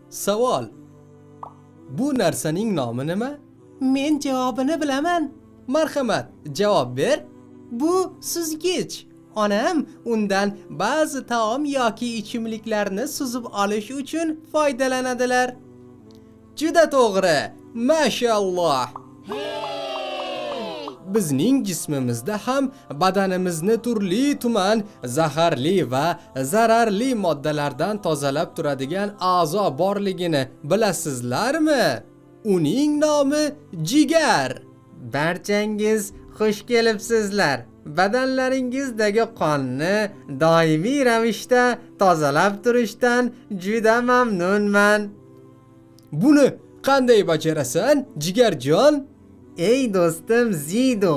Savol. Bu narsaning nomi nima? Men javobini bilaman. Marhamat, javob ber. Bu suzgich. Onam undan ba'zi taom yoki ichimliklarni suzib olish uchun foydalanadilar. Juda to'g'ri. Mashalloh. Bizning jismimizda ham badanimizni turli-tuman zaharli va zararli moddalardan tozalab turadigan a'zo borligini bilasizlarmi? Uning nomi jigar. Barchangiz xush kelibsizlar. Badanlaringizdagi qonni doimiy ravishda tozalab turishdan juda mamnunman. Buni qanday bajarasan, jigarjon? Ey do'stim Zido,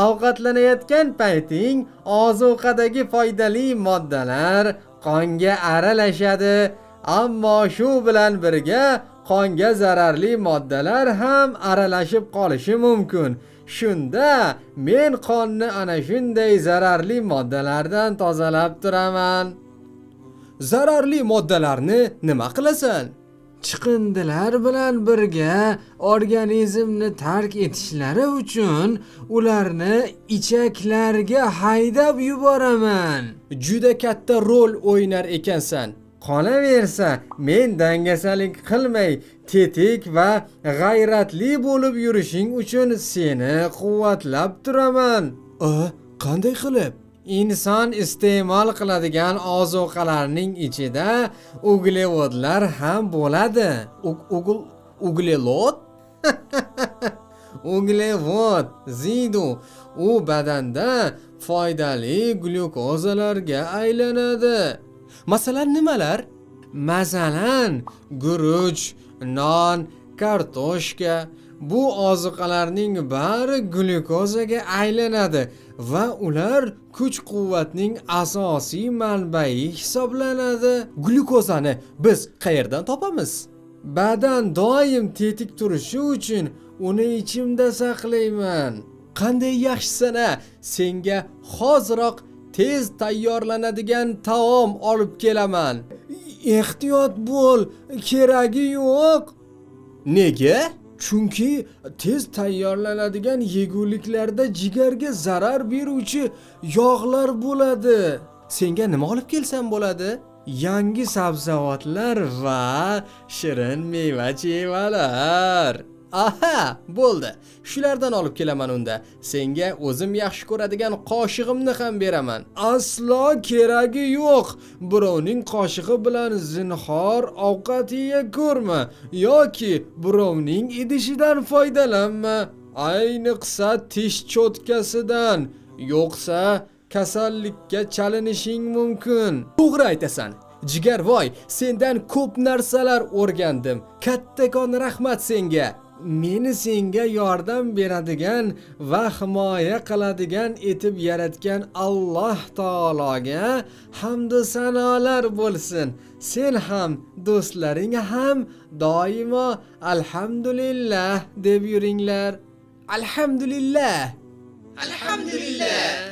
ovqatlanayotgan payting ozuqadagi foydali moddalar qonga aralashadi, ammo shu bilan birga qonga zararli moddalar ham aralashib qolishi mumkin. Shunda men qonni ana shunday zararli moddalardan tozalab turaman. Zararli moddalarni nima qilasan? Chiqindilar bilan birga organizmni tark etishlari uchun ularni ichaklarga haydab yuboraman. Juda katta rol o'ynar ekansan. Qolaversa, men dangasalik qilmay, tetik va g'ayratli bo'lib yurishing uchun seni quvvatlab turaman. Qanday qilib? Inson iste'mol qiladigan ozuqalarning ichida uglevodlar ham bo'ladi. Uglevod? Uglevod, Zido, u badanda foydali glyukozalarga aylanadi. Masalan nimalar? Masalan, guruch, non, kartoshka. Bu ozuqalarning bari glyukozaga aylanadi va ular kuch-quvvatning asosiy manbai hisoblanadi. Glyukozani biz qayerdan topamiz? Badan doim tetik turishi uchun uni ichimda saqlayman. Qanday yaxshi-sana, senga hoziroq tez tayyorlanadigan taom olib kelaman. Ehtiyot bo'l, keragi yo'q. Nega? Chunki tez tayyorlanadigan yeguliklarda jigarga zarar beruvchi yog'lar bo'ladi. Senga nima olib kelsam bo'ladi? Yangi sabzavotlar va shirin meva-chevalar. Aha, bo'ldi. Shulardan olib kelaman unda. Senga o'zim yaxshi ko'radigan qoshig'imni ham beraman. Aslo keragi yo'q. Birovning qoshig'i bilan zinhor ovqat yeya ko'rma yoki birovning idishidan foydalanma. Ayniqsa tish cho'tkasidan, yo'qsa kasallikka chalinishing mumkin. To'g'ri aytasan. Jigarvoy, sendan ko'p narsalar o'rgandim. Kattakon rahmat senga. Meni senga yordam beradigan va himoya qiladigan etib yaratgan Alloh taologa hamd va sanolar bo'lsin. Sen ham, do'stlaring ham doimo alhamdulillah deb yuringlar. Alhamdulillah. Alhamdulillah.